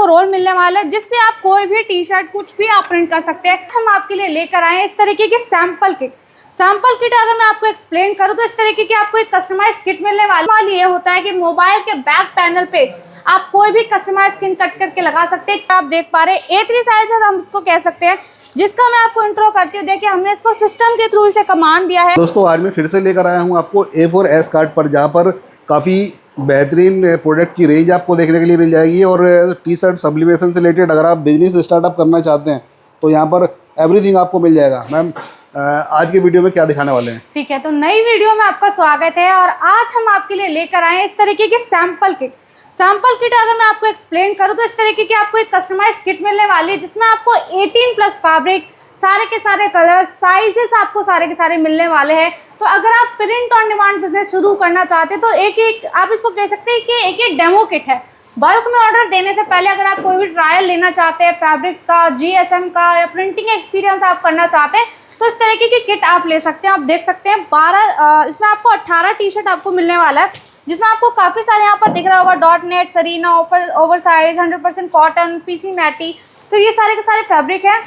आपको रोल मिलने वाला है जिससे आप कोई भी टी शर्ट कुछ भी आप प्रिंट कर सकते हैं। हम आपके लिए लेकर आए हैं इस तरीके की सैंपल किट। सैंपल किट अगर मैं आपको एक्सप्लेन करूँ तो इस तरीके की आपको एक कस्टमाइज किट मिलने वाली। ये होता है कि मोबाइल के बैक पैनल पे आप कोई भी कस्टमाइज स्किन कट करके लगा सकते हैं। आप देख पा रहे हैं A3 साइज है, हम इसको कह सकते हैं, जिसका मैं आपको इंट्रो करती हूँ। देखिए हमने इसको सिस्टम के थ्रू इसे कमांड दिया है। दोस्तों आज मैं फिर से लेकर आया हूँ आपको A4S कार्ड पर, जहाँ पर काफ़ी बेहतरीन प्रोडक्ट की रेंज आपको देखने के लिए मिल जाएगी। और टी शर्ट सब्लिमेशन से रिलेटेड अगर आप बिजनेस स्टार्टअप करना चाहते हैं तो यहाँ पर एवरीथिंग आपको मिल जाएगा। मैम आज के वीडियो में क्या दिखाने वाले हैं? ठीक है, तो नई वीडियो में आपका स्वागत है और आज हम आपके लिए लेकर आए हैं इस तरीके की सैंपल किट। सैंपल किट अगर मैं आपको एक्सप्लेन करूँ तो इस तरीके की आपको एक कस्टमाइज किट मिलने वाली है जिसमें आपको 18+ फैब्रिक, सारे के सारे कलर, साइजेस आपको सारे के सारे मिलने वाले हैं। तो अगर आप प्रिंट ऑन डिमांड बिजनेस शुरू करना चाहते हैं तो एक आप इसको कह सकते हैं कि एक डेमो किट है। बल्क में ऑर्डर देने से पहले अगर आप कोई भी ट्रायल लेना चाहते हैं फैब्रिक्स का, GSM का या प्रिंटिंग एक्सपीरियंस आप करना चाहते हैं तो इस तरीके की किट आप ले सकते हैं। आप देख सकते हैं 12 इसमें आपको 18 टी शर्ट आपको मिलने वाला है, जिसमें आपको काफ़ी सारे यहाँ पर दिख रहा होगा डॉट नेट, सरीना, ओवरसाइज, 100% कॉटन, PC मैटी। तो ये सारे के सारे फैब्रिक है।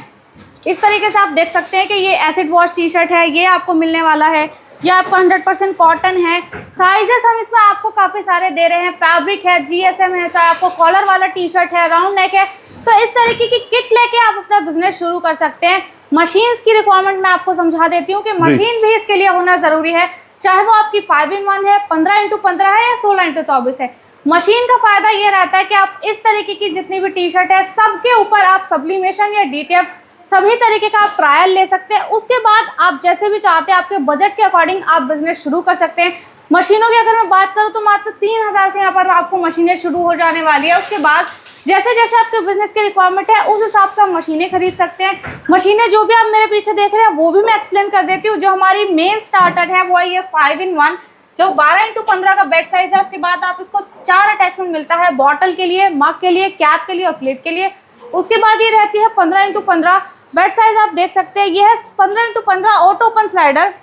इस तरीके से आप देख सकते हैं कि ये एसिड वॉश टी शर्ट है, ये आपको मिलने वाला है। ये आपका 100% कॉटन है। साइजेस हम इसमें आपको काफ़ी सारे दे रहे हैं। फैब्रिक है, GSM है, चाहे आपको कॉलर वाला टी शर्ट है, राउंड नेक है। तो इस तरीके की किट लेके आप अपना बिजनेस शुरू कर सकते हैं। मशीन्स की रिक्वायरमेंट मैं आपको समझा देती हूँ कि मशीन भी इसके लिए होना ज़रूरी है, चाहे वो आपकी 5-in-1 है, 15x15 है या 16x24 है। मशीन का फायदा ये रहता है कि आप इस तरीके की जितनी भी टी शर्ट है सबके ऊपर आप सब्लिमेशन या DTF सभी तरीके का आप ट्रायल ले सकते हैं। उसके बाद आप जैसे भी चाहते हैं आपके बजट के अकॉर्डिंग आप बिजनेस शुरू कर सकते हैं। मशीनों की अगर मैं बात करूँ तो मात्र 3000 से यहाँ पर आपको मशीनें शुरू हो जाने वाली है। उसके बाद जैसे जैसे आपके बिजनेस की रिक्वायरमेंट है उस हिसाब से आप मशीनें खरीद सकते हैं। मशीनें जो भी आप मेरे पीछे देख रहे हैं वो भी मैं एक्सप्लेन कर देती हूँ। जो हमारी मेन स्टार्टर है वो है ये 5-in-1 जो 12x15 का बेड साइज है। उसके बाद आप इसको 4 अटैचमेंट मिलता है, बॉटल के लिए, मग के लिए, कैप के लिए और प्लेट के लिए। उसके बाद ये रहती है 15x15 बेड साइज। आप देख सकते हैं ये है 15x15 ऑटो ओपन स्लाइडर।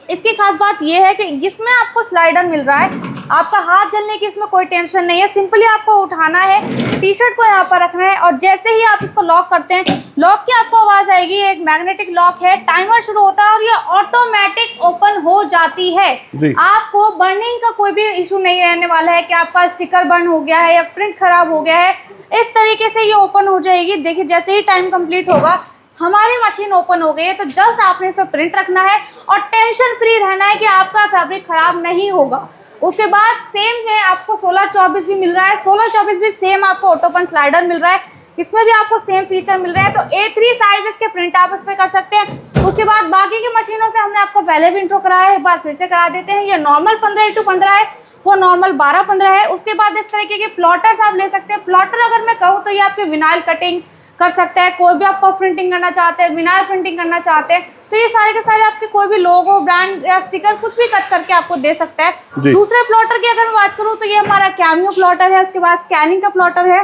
इसकी खास बात ये है कि इसमें आपको स्लाइडर मिल रहा है, आपका हाथ जलने की इसमें कोई टेंशन नहीं है। सिंपली आपको उठाना है, टी शर्ट को यहाँ पर रखना है और जैसे ही आप इसको लॉक करते हैं लॉक की आपको आवाज़ आएगी। एक मैग्नेटिक लॉक है, टाइमर शुरू होता है और ये ऑटोमेटिक ओपन हो जाती है। आपको बर्निंग का कोई भी इशू नहीं रहने वाला है कि आपका स्टिकर बर्न हो गया है या प्रिंट खराब हो गया है। इस तरीके से ये ओपन हो जाएगी। देखिए जैसे ही टाइम कंप्लीट होगा हमारी मशीन ओपन हो गई है। तो जस्ट आपने इसे प्रिंट रखना है और टेंशन फ्री रहना है कि आपका फैब्रिक खराब नहीं होगा। उसके बाद सेम में आपको 16x24 भी मिल रहा है। 16x24 भी सेम आपको ऑटोपन स्लाइडर मिल रहा है, इसमें भी आपको सेम फीचर मिल रहा है। तो A3 साइज के प्रिंट आप इस पर कर सकते हैं। उसके बाद बाकी की मशीनों से हमने आपको पहले भी इंट्रो कराया है, एक बार फिर से करा देते हैं। ये नॉर्मल 15x15 है, वो नॉर्मल 12-15 है। उसके बाद इस तरीके के प्लॉटर्स आप ले सकते हैं। प्लॉटर अगर मैं कहूँ तो ये आपके विनाइल कटिंग कर सकता है, कोई भी आपको प्रिंटिंग करना चाहते हैं, विनाइल प्रिंटिंग करना चाहते हैं तो ये सारे के सारे आपके कोई भी लोगो, ब्रांड या स्टिकर कुछ भी कट करके आपको दे सकता है। दूसरे प्लॉटर की अगर मैं बात करूँ तो ये हमारा कैमियो प्लॉटर है। उसके बाद स्कैनिंग का प्लॉटर है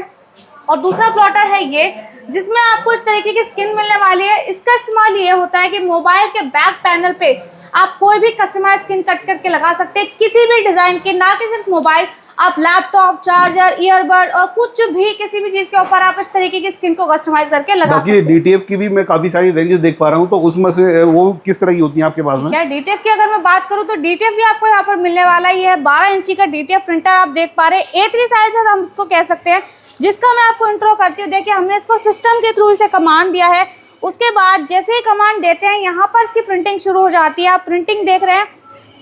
और दूसरा प्लॉटर है ये जिसमें आपको इस तरीके की स्किन मिलने वाली है। इसका इस्तेमाल ये होता है कि मोबाइल के बैक पैनल पे आप कोई भी कस्टमाइज स्किन कट करके लगा सकते हैं, किसी भी डिजाइन के, ना कि सिर्फ मोबाइल, आप लैपटॉप, चार्जर, ईयरबड और कुछ भी किसी भी चीज के ऊपर आप इस तरीके की स्किन को कस्टमाइज करके लगा सकते हैं। DTF की भी मैं काफी सारी रेंजेस देख पा रहा हूँ, तो उसमें से वो किस तरह की होती है आपके पास में? क्या DTF की अगर मैं बात करूँ तो DTF भी आपको यहाँ पर मिलने वाला है। ये है 12 इंची का DTF प्रिंटर। आप देख पा रहे हैं A3 साइज है, हम इसको कह सकते हैं, जिसका मैं आपको इंट्रो करती हूँ। देखिए हमने इसको सिस्टम के थ्रू इसे कमांड दिया है। उसके बाद जैसे ही कमांड देते हैं यहाँ पर इसकी प्रिंटिंग शुरू हो जाती है। आप प्रिंटिंग देख रहे हैं,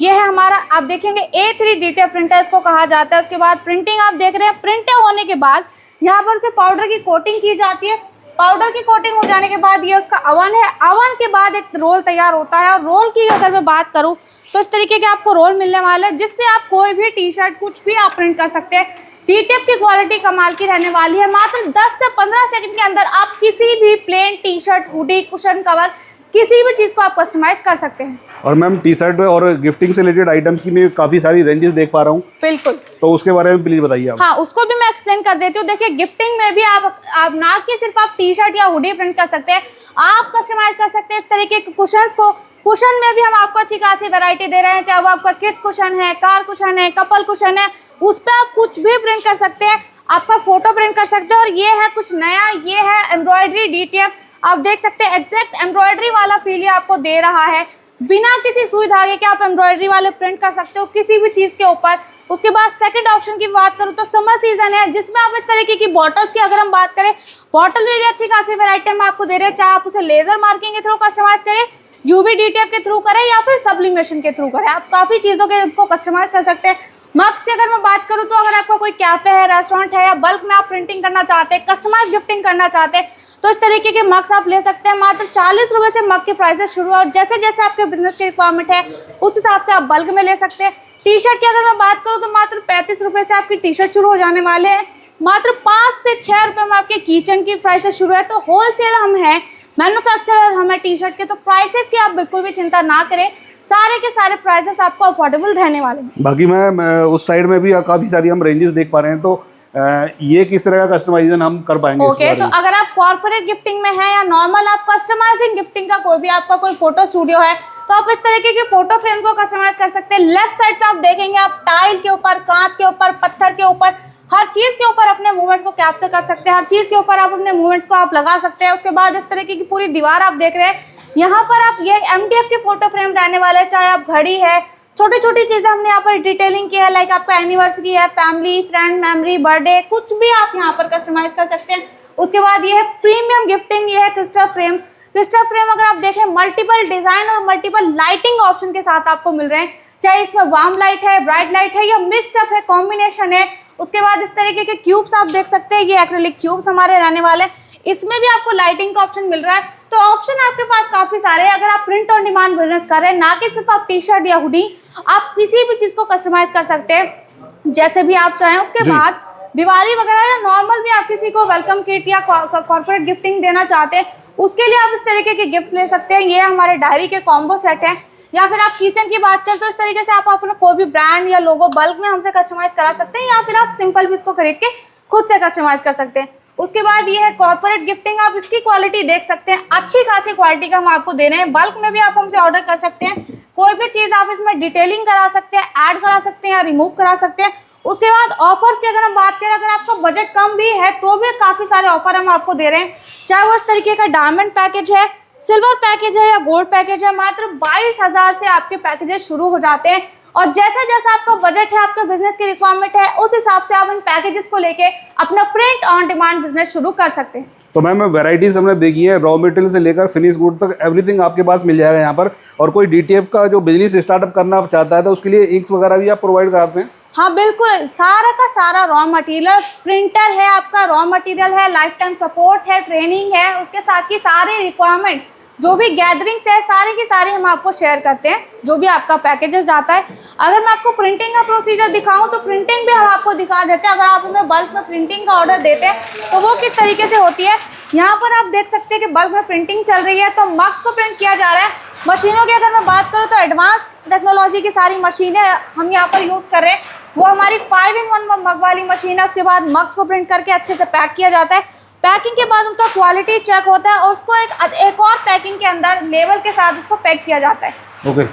ये है हमारा, आप देखेंगे A3 DTF प्रिंटर इसको कहा जाता है। उसके बाद प्रिंटिंग आप देख रहे हैं, प्रिंट होने के बाद यहाँ पर से पाउडर की कोटिंग की जाती है। पाउडर की कोटिंग हो जाने के बाद ये उसका अवन है। अवन के बाद एक रोल तैयार होता है और रोल की अगर मैं बात करूँ तो इस तरीके के आपको रोल मिलने वाला है जिससे आप कोई भी टी शर्ट कुछ भी आप प्रिंट कर सकते हैं। DTF की क्वालिटी कमाल की रहने वाली है। मात्र 10 से 15 सेकंड के अंदर आप किसी भी plain T shirt, hoodie, cushion cover, किसी भी चीज को आप कस्टमाइज कर सकते हैं। और मैम टी शर्ट और गिफ्टिंग से रिलेटेड आइटम्स की मैं काफी सारी रेंजेस देख पा रहा हूँ। बिल्कुल, तो उसके बारे में प्लीज बताइए आप। हाँ, उसको भी मैं एक्सप्लेन कर देती हूँ। देखिए गिफ्टिंग में भी आप ना कि सिर्फ आप टी शर्ट या हुडी प्रिंट कर सकते हैं, आप कस्टमाइज कर सकते हैं इस तरीके के कुशंस को। कुशन में भी हम आपको अच्छी खासी वैरायटी दे रहे हैं, चाहे वो आपका किड्स कुशन है, कार कुशन है, कपल कुशन है, उस पर आप कुछ भी प्रिंट कर सकते हैं। आपका फोटो प्रिंट कर सकते हैं। और ये है कुछ नया, ये है एम्ब्रॉयडरी DTF। आप देख सकते हैं एग्जैक्ट एम्ब्रॉयडरी वाला फील ये आपको दे रहा है। बिना किसी सुई धागे के आप एम्ब्रॉयडरी वाले प्रिंट कर सकते हो किसी भी चीज़ के ऊपर। उसके बाद सेकंड ऑप्शन की बात करूँ तो समर सीजन है, जिसमें आप इस तरीके की बॉटल्स की अगर हम बात करें, बॉटल में भी अच्छी खासी वैरायटी हम आपको दे रहे हैं। चाहे आप उसे लेजर मार्किंग के थ्रू कस्टमाइज करें, UV DTF के थ्रू करें या फिर सब्लिमेशन के थ्रू करें, आप काफ़ी चीज़ों के इसको कस्टमाइज कर सकते हैं। मग्स की अगर मैं बात करूँ तो अगर आपका कोई कैफे है, रेस्टोरेंट है या बल्क में आप प्रिंटिंग करना चाहते हैं, कस्टमाइज गिफ्टिंग करना चाहते हैं, तो इस तरीके के मग्स आप ले सकते हैं। मात्र 40 रुपये से मग के प्राइसेस शुरू है और जैसे जैसे आपके बिजनेस की रिक्वायरमेंट है उस हिसाब से आप बल्क में ले सकते हैं। टी शर्ट की अगर मैं बात करूँ तो मात्र 35 रुपये से आपकी टी शर्ट शुरू हो जाने वाले हैं। मात्र 5 से 6 रुपये में आपके किचन की प्राइसेस शुरू है। तो होलसेल हम हैं, मैन्युफैक्चरर हमें टी शर्ट के, तो प्राइसेस की आप बिल्कुल भी चिंता ना करें, सारे के सारे प्राइसेस आपको अफोर्डेबल रहने वाले हैं। बाकी मैं उस साइड में भी काफ़ी सारी हम रेंजेस देख पा रहे हैं, तो ये किस तरह का कस्टमाइजेशन हम कर पाएंगे? ओके, तो अगर आप कॉर्पोरेट गिफ्टिंग में है या नॉर्मल आप कस्टमाइजिंग गिफ्टिंग का कोई भी आपका कोई फोटो स्टूडियो है, तो आप इस तरीके के फोटो फ्रेम को कस्टमाइज कर सकते हैं। लेफ्ट साइड पे आप देखेंगे, आप टाइल के ऊपर, कांच के ऊपर, पत्थर के ऊपर, हर चीज के ऊपर अपने मूवमेंट्स को कैप्चर कर सकते हैं। हर चीज के ऊपर आप अपने मूवमेंट्स को आप लगा सकते हैं। उसके बाद इस तरीके की पूरी दीवार आप देख रहे हैं, यहाँ पर आप ये MDF के फोटो फ्रेम रहने वाले हैं। चाहे आप घड़ी है, छोटी छोटी चीजें हमने यहाँ पर डिटेलिंग की है, लाइक आपका एनिवर्सरी है, फैमिली, फ्रेंड, मेमोरी, बर्थडे, कुछ भी आप यहाँ पर कस्टमाइज कर सकते हैं। उसके बाद ये है प्रीमियम गिफ्टिंग, ये है क्रिस्टल फ्रेम। क्रिस्टल फ्रेम अगर आप देखें मल्टीपल डिजाइन और मल्टीपल लाइटिंग ऑप्शन के साथ आपको मिल रहे हैं, चाहे इसमें वार्म लाइट है, ब्राइट लाइट है या मिक्सड अप है, कॉम्बिनेशन है। उसके बाद इस तरीके के क्यूब्स आप देख सकते हैं, ये एक्रिलिक क्यूब्स हमारे रहने वाले हैं, इसमें भी आपको लाइटिंग का ऑप्शन मिल रहा है। तो ऑप्शन आपके पास काफी सारे हैं। अगर आप प्रिंट ऑन डिमांड बिजनेस कर रहे हैं, ना कि सिर्फ आप टी शर्ट या हुडी, आप किसी भी चीज को कस्टमाइज कर सकते हैं जैसे भी आप चाहें। उसके बाद दिवाली वगैरह या नॉर्मल भी आप किसी को वेलकम किट या कॉर्पोरेट गिफ्टिंग देना चाहते हैं, उसके लिए आप इस तरीके के गिफ्ट ले सकते हैं। ये हमारे डायरी के कॉम्बो सेट हैं। या फिर आप किचन की बात करें तो इस तरीके से आप अपना कोई भी ब्रांड या लोगो बल्क में हमसे कस्टमाइज करा सकते हैं, या फिर आप सिंपल भी इसको खरीद के खुद से कस्टमाइज कर सकते हैं। उसके बाद ये है कॉर्पोरेट गिफ्टिंग। आप इसकी क्वालिटी देख सकते हैं, अच्छी खासी क्वालिटी का हम आपको दे रहे हैं। बल्क में भी आप हमसे ऑर्डर कर सकते हैं, कोई भी चीज़ आप इसमें डिटेलिंग करा सकते हैं, ऐड करा सकते हैं या रिमूव करा सकते हैं। उसके बाद ऑफर्स की अगर हम बात करें, अगर आपका बजट कम भी है तो भी काफ़ी सारे ऑफर हम आपको दे रहे हैं। चाहे वो इस तरीके का डायमंड पैकेज है, सिल्वर पैकेज है या गोल्ड पैकेज है, मात्र 22,000 से आपके पैकेजेस शुरू हो जाते हैं। और जैसा जैसा आपका बजट है, आपके बिजनेस की रिक्वायरमेंट है, उस हिसाब से आप इन पैकेजेस को लेके अपना प्रिंट ऑन डिमांड बिजनेस शुरू कर सकते हैं। तो मैम वैराइटीज हमने देखी है, रॉ मटेरियल से लेकर फिनिश गुड तक एवरीथिंग आपके पास मिल जाएगा यहाँ पर। और कोई DTF का जो बिजनेस स्टार्टअप करना चाहता है तो उसके लिए इंक्स वगैरह भी आप प्रोवाइड कराते हैं? हाँ बिल्कुल, सारा का सारा रॉ मटेरियल, प्रिंटर है आपका, रॉ मटेरियल है, लाइफ टाइम सपोर्ट है, ट्रेनिंग है, उसके साथ की सारी रिक्वायरमेंट जो भी गैदरिंग्स है सारी की सारी हम आपको शेयर करते हैं, जो भी आपका पैकेजेस जाता है। अगर मैं आपको प्रिंटिंग का प्रोसीजर दिखाऊं तो प्रिंटिंग भी हम आपको दिखा देते हैं। अगर आप हमें बल्क में प्रिंटिंग का ऑर्डर देते हैं तो वो किस तरीके से होती है, यहाँ पर आप देख सकते हैं कि बल्क में प्रिंटिंग चल रही है, तो मग्स को प्रिंट किया जा रहा है। मशीनों की अगर मैं बात करूँ तो एडवांस टेक्नोलॉजी की सारी मशीनें हम यहाँ पर यूज़ कर रहे हैं। वो हमारी 5-in-1 मग वाली मशीन है। उसके बाद मग्स को प्रिंट करके अच्छे से पैक किया जाता है। पैकिंग के बाद उनका क्वालिटी चेक होता है और उसको एक और पैकिंग के अंदर लेवल के साथ उसको पैक किया जाता है। ओके,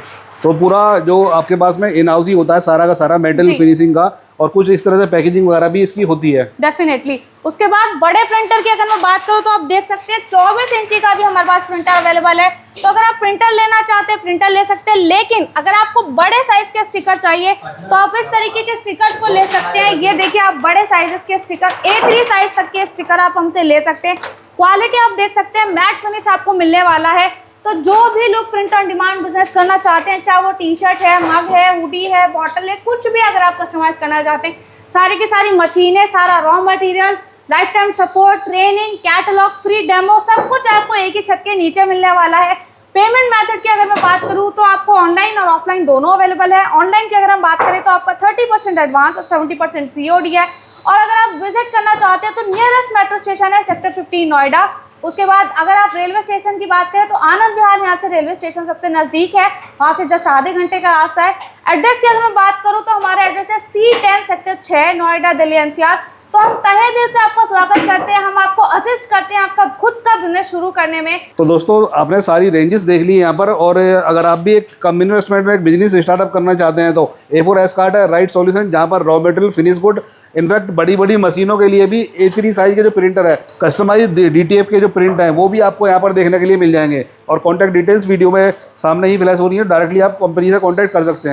तो पूरा जो आपके पास में इन हाउस ही होता है सारा का सारा मेटल फिनिशिंग का, और कुछ इस तरह से पैकेजिंग वगैरह भी इसकी होती है डेफिनेटली। उसके बाद बड़े प्रिंटर की अगर मैं बात करूँ तो आप देख सकते हैं 24 इंची का भी हमारे पास प्रिंटर अवेलेबल है। तो अगर आप प्रिंटर लेना चाहते हैं प्रिंटर ले सकते हैं, लेकिन अगर आपको बड़े साइज के स्टिकर चाहिए तो आप इस तरीके के स्टिकर्स को ले सकते हैं। ये देखिए, आप बड़े साइजेस के स्टिकर, A3 साइज तक के स्टिकर आप हमसे ले सकते हैं। क्वालिटी आप देख सकते हैं, मैट फिनिश आपको मिलने वाला है। तो जो भी लोग प्रिंट ऑन डिमांड बिजनेस करना चाहते हैं, चाहे वो टी शर्ट है, मग है, हुडी है, बॉटल है, कुछ भी अगर आप कस्टमाइज करना चाहते हैं, सारी की सारी मशीनें, सारा raw material, life time support, training, catalogue, free demo, सब कुछ आपको एक ही छत के नीचे मिलने वाला है। पेमेंट मेथड की अगर मैं बात करूँ तो आपको ऑनलाइन और ऑफलाइन दोनों अवेलेबल है। ऑनलाइन की अगर हम बात करें तो आपका 30% एडवांस और 70% COD है। और अगर आप विजिट करना चाहते हैं तो नियरेस्ट मेट्रो स्टेशन है सेक्टर 15 नोएडा। उसके बाद अगर आप रेलवे स्टेशन की बात करें तो आनंद विहार यहाँ से रेलवे स्टेशन सबसे नज़दीक है, वहाँ से जस्ट आधे घंटे का रास्ता है। एड्रेस की अगर मैं बात करूँ तो हमारा एड्रेस है C10 sector 6 Noida Delhi NCR। तो हम तहे दिल से आपका स्वागत करते हैं। हम आपको असिस्ट करते हैं आपका खुद का बिजनेस शुरू करने में। तो दोस्तों आपने सारी रेंजेस देख ली यहाँ पर, और अगर आप भी एक कम इन्वेस्टमेंट में एक बिजनेस स्टार्टअप करना चाहते हैं तो A4S कार्ड है राइट सॉल्यूशन, जहाँ पर raw material, finish good, in fact बड़ी बड़ी मशीनों के लिए भी A3 साइज के जो प्रिंटर है, कस्टमाइज DTF के जो प्रिंट हैं वो भी आपको यहाँ पर देखने के लिए मिल जाएंगे। और कॉन्टैक्ट डिटेल्स वीडियो में सामने ही फ्लैश हो रही है, डायरेक्टली आप कंपनी से कॉन्टैक्ट कर सकते हैं।